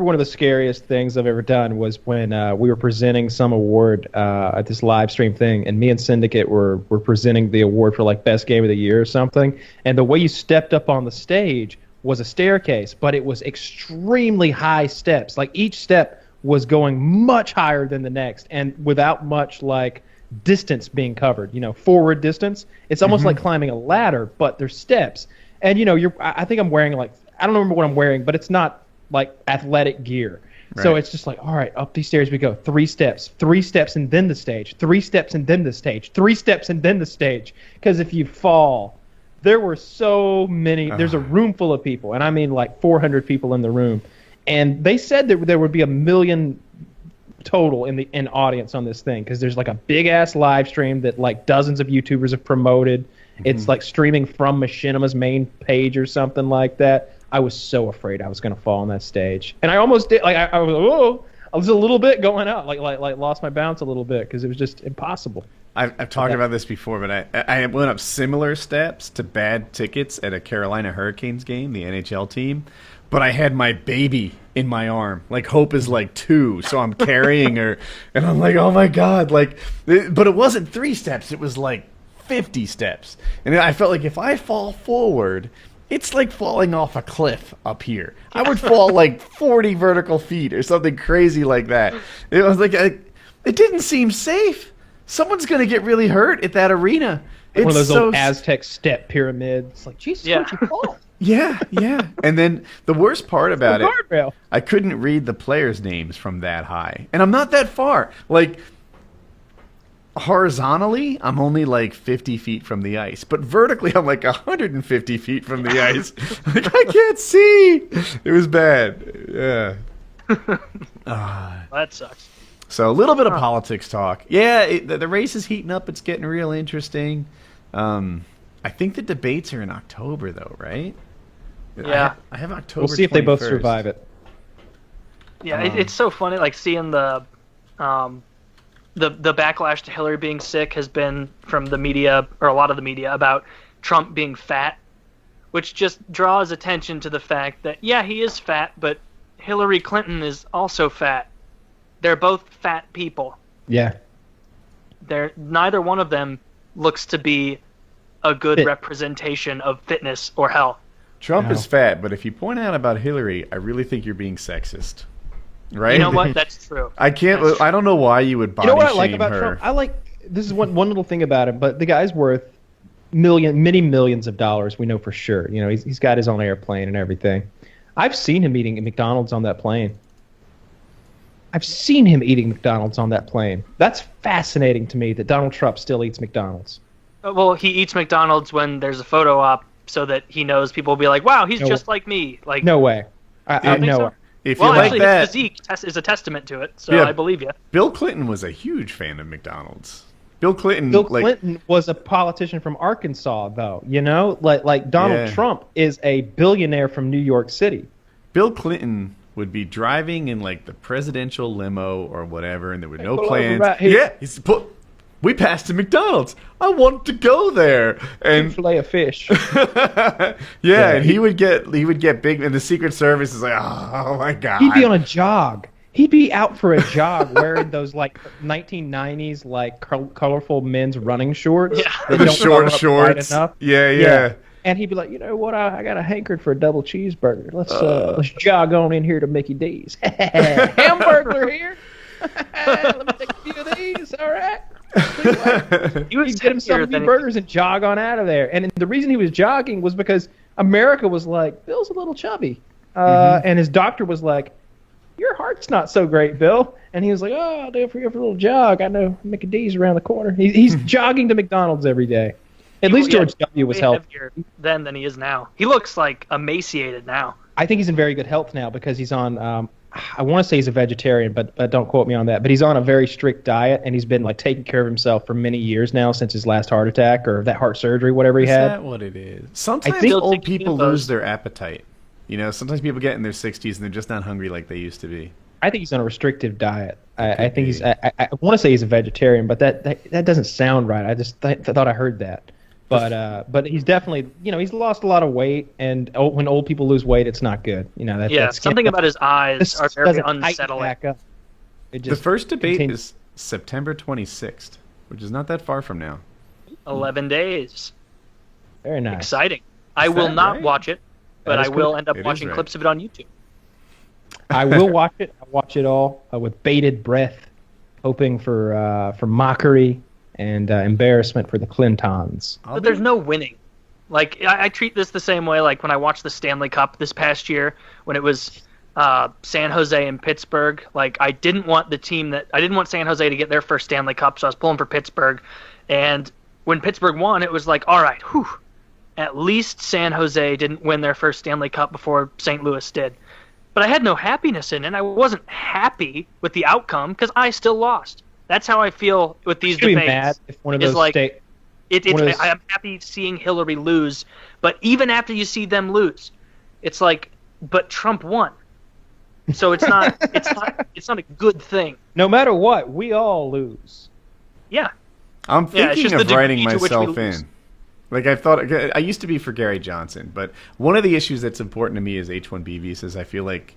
one of the scariest things I've ever done was when we were presenting some award at this live stream thing, and me and Syndicate were presenting the award for like best game of the year or something. And the way you stepped up on the stage was a staircase, but it was extremely high steps. Like each step was going much higher than the next, and without much like distance being covered. You know, forward distance. It's almost like climbing a ladder, but there's steps. And you know, I think I'm wearing like, I don't remember what I'm wearing, but it's not like athletic gear. Right. So it's just like, all right, up these stairs we go. 3 steps, and then the stage. 3 steps and then the stage. 3 steps and then the stage. Because if you fall, there were so many. There's a room full of people, and I mean like 400 people in the room. And they said that there would be 1 million total in audience on this thing, because there's like a big ass live stream that like dozens of YouTubers have promoted. It's like streaming from Machinima's main page or something like that. I was so afraid I was going to fall on that stage, and I almost did. Like I was a little bit going out, like lost my balance a little bit because it was just impossible. I've talked about this before, but I went up similar steps to bad tickets at a Carolina Hurricanes game, the NHL team, but I had my baby in my arm. Like Hope is like 2, so I'm carrying her, and I'm like, oh my god, like, but it wasn't 3 steps, it was like 50 steps, and I felt like if I fall forward, it's like falling off a cliff up here. I would fall like 40 vertical feet or something crazy like that. It was like, it didn't seem safe. Someone's going to get really hurt at that arena. It's one of those old Aztec step pyramids. Like, Jesus, where'd you fall? Yeah. And then the worst part about it, I couldn't read the players' names from that high. And I'm not that far. Like, horizontally, I'm only like 50 feet from the ice, but vertically, I'm like 150 feet from the ice. Like, I can't see. It was bad. Yeah. That sucks. So a little bit of politics talk. Yeah, the race is heating up. It's getting real interesting. I think the debates are in October, though, right? Yeah. I have October. We'll see if they both 21st. survive it. Yeah, it's so funny, like seeing the backlash to Hillary being sick has been from the media, or a lot of the media, about Trump being fat, which just draws attention to the fact that, yeah, he is fat, but Hillary Clinton is also fat. They're both fat people. Yeah. Neither one of them looks to be a good representation of fitness or health. Trump is fat, but if you point out about Hillary, I really think you're being sexist. Right? You know what? That's true. I don't know why you would body shame her. You know what I like about Trump? I like, this is one little thing about him, but the guy's worth many millions of dollars. We know for sure. You know, he's got his own airplane and everything. I've seen him eating at McDonald's on that plane. I've seen him eating McDonald's on that plane. That's fascinating to me that Donald Trump still eats McDonald's. Well, he eats McDonald's when there's a photo op so that he knows people will be like, wow, he's just like me. Like, no way. No way. If you like that, his physique is a testament to it, so I believe you. Bill Clinton was a huge fan of McDonald's. Bill Clinton was a politician from Arkansas, though. You know, like Donald Trump is a billionaire from New York City. Bill Clinton would be driving in like the presidential limo or whatever, and there were no plans. We passed a McDonald's. I want to go there. And fillet of fish. And he would get big, and the Secret Service is like, oh my god. He'd be on a jog. He'd be out for a jog wearing those like 1990s like colorful men's running shorts. Yeah. The short shorts. Yeah. And he'd be like, you know what? I got a hankering for a double cheeseburger. Let's jog on in here to Mickey D's. Hamburger here. Let me take a few of these. All right. He'd get himself a few burgers and jog on out of there. And the reason he was jogging was because America was like, Bill's a little chubby. And his doctor was like, your heart's not so great, Bill. And he was like, oh, I'll do it for you for a little jog. I know Mickey D's around the corner. He's jogging to McDonald's every day. At least George W. was healthier then than he is now. He looks like emaciated now. I think he's in very good health now because he's on I want to say he's a vegetarian, but don't quote me on that. But he's on a very strict diet, and he's been like taking care of himself for many years now since his last heart attack or that heart surgery, whatever he had. Is that what it is? Sometimes old people lose their appetite. You know, sometimes people get in their 60s and they're just not hungry like they used to be. I think he's on a restrictive diet. I think he's. I want to say he's a vegetarian, but that doesn't sound right. I just thought I heard that. But he's definitely, he's lost a lot of weight, and when old people lose weight, it's not good. That's something about his eyes are very unsettling. The first debate is September 26th, which is not that far from now. 11 days. Very nice. Exciting. I will not watch it, but I will end up It watching is right. clips of it on YouTube. I will watch it. I'll watch it all with bated breath, hoping for mockery and embarrassment for the Clintons. But there's no winning. Like, I treat this the same way, like when I watched the Stanley Cup this past year, when it was San Jose and Pittsburgh. Like, I didn't want San Jose to get their first Stanley Cup, so I was pulling for Pittsburgh. And when Pittsburgh won, it was like, all right, whew, at least San Jose didn't win their first Stanley Cup before St. Louis did. But I had no happiness in it. I wasn't happy with the outcome because I still lost. That's how I feel with these debates. Be mad if one of those I'm happy seeing Hillary lose, but even after you see them lose, it's like, but Trump won. So it's not a good thing. No matter what, we all lose. Yeah. I'm thinking of writing myself lose. in. Like, I used to be for Gary Johnson, but one of the issues that's important to me is H-1B visas. I feel like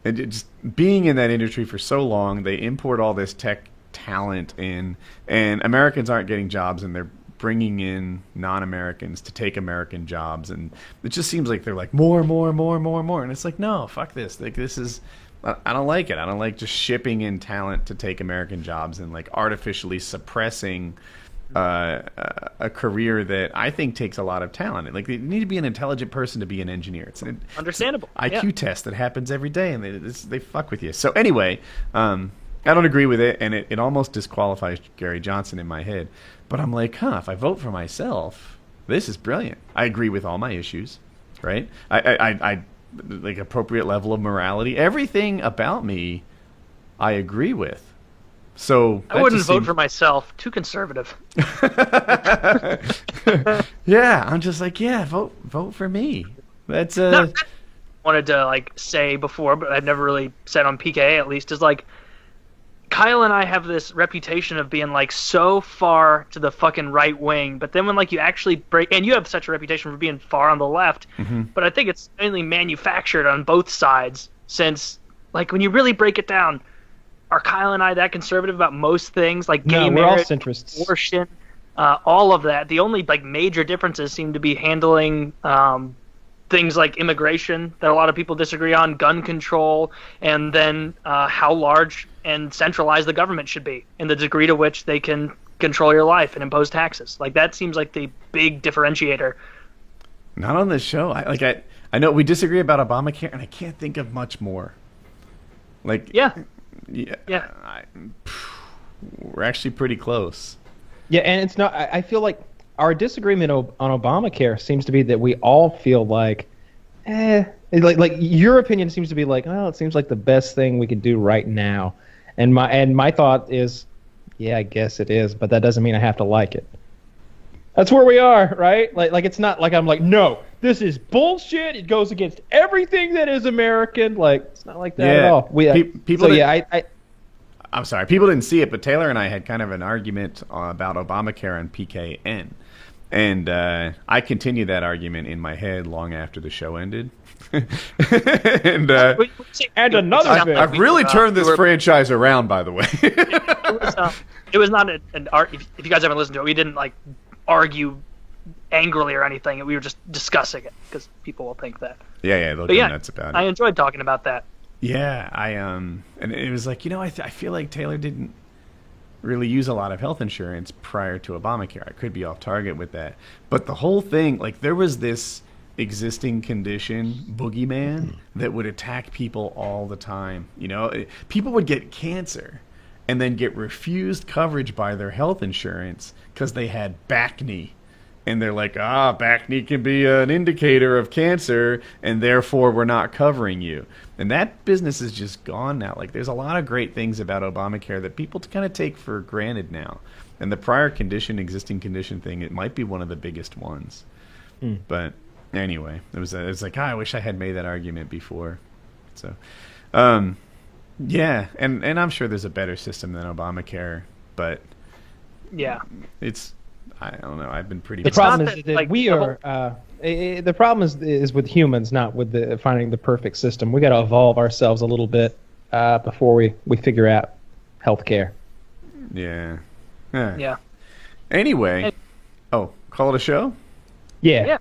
just being in that industry for so long, they import all this tech talent in, and Americans aren't getting jobs, and they're bringing in non-Americans to take American jobs, and it just seems like they're like more, and it's like, no, fuck this. Like, this is, I don't like it. I don't like just shipping in talent to take American jobs and like artificially suppressing a career that I think takes a lot of talent. Like, you need to be an intelligent person to be an engineer. It's an understandable IQ test that happens every day, and they fuck with you. So anyway, I don't agree with it, and it almost disqualifies Gary Johnson in my head. But I'm like, if I vote for myself, this is brilliant. I agree with all my issues, right? I like appropriate level of morality. Everything about me, I agree with. So I wouldn't vote for myself. Too conservative. Yeah, I'm just like, vote for me. That's wanted to like say before, but I've never really said on PKA at least, is like, Kyle and I have this reputation of being like so far to the fucking right wing, but then when like you actually break, and you have such a reputation for being far on the left, but I think it's mainly manufactured on both sides, since like when you really break it down, are Kyle and I that conservative about most things, like gay marriage, abortion, all of that? The only like major differences seem to be handling things like immigration that a lot of people disagree on, gun control, and then how large and centralized the government should be, and the degree to which they can control your life and impose taxes. Like, that seems like the big differentiator. Not on this show. I know we disagree about Obamacare, and I can't think of much more. Like, yeah. We're actually pretty close. Yeah, and it's not. I feel like our disagreement on Obamacare seems to be that we all feel like, like your opinion seems to be like, oh, it seems like the best thing we can do right now, and my thought is, yeah, I guess it is, but that doesn't mean I have to like it. That's where we are, right? Like it's not like I'm like, no, this is bullshit. It goes against everything that is American. Like, it's not like that at all. I'm sorry, people didn't see it, but Taylor and I had kind of an argument about Obamacare and PKN. And I continued that argument in my head long after the show ended. and another thing. I've really turned this franchise around, by the way. It was not an art. If you guys haven't listened to it, we didn't like argue angrily or anything. We were just discussing it because people will think that. Yeah, they'll go nuts about it. I enjoyed talking about that. Yeah, and it was like, I feel like Taylor didn't really use a lot of health insurance prior to Obamacare. I could be off target with that. But the whole thing, like, there was this existing condition, boogeyman, that would attack people all the time. People would get cancer and then get refused coverage by their health insurance because they had back knee. And they're like, back knee can be an indicator of cancer, and therefore we're not covering you. And that business is just gone now. Like, there's a lot of great things about Obamacare that people kind of take for granted now. And the prior condition, existing condition thing, it might be one of the biggest ones. But anyway, it was like, I wish I had made that argument before. So, yeah, and I'm sure there's a better system than Obamacare, but yeah, it's I don't know. I've been pretty. The It's problem not is that, that like, we the are. The problem is with humans, not with finding the perfect system. We got to evolve ourselves a little bit before we figure out healthcare. Yeah. Yeah. Anyway. Oh, call it a show? Yeah. Yeah.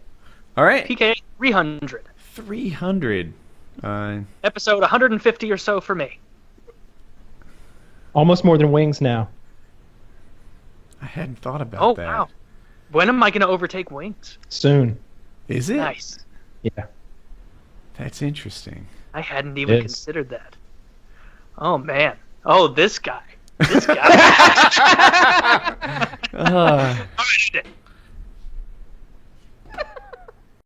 All right. PKA 300. 300. Episode 150 or so for me. Almost more than Wings now. I hadn't thought about Oh, that. wow. When am I going to overtake Wings? Soon. Is it? Nice. Yeah. That's interesting. I hadn't even It is. considered that. Oh, man. Oh, this guy. This guy. Uh, All right.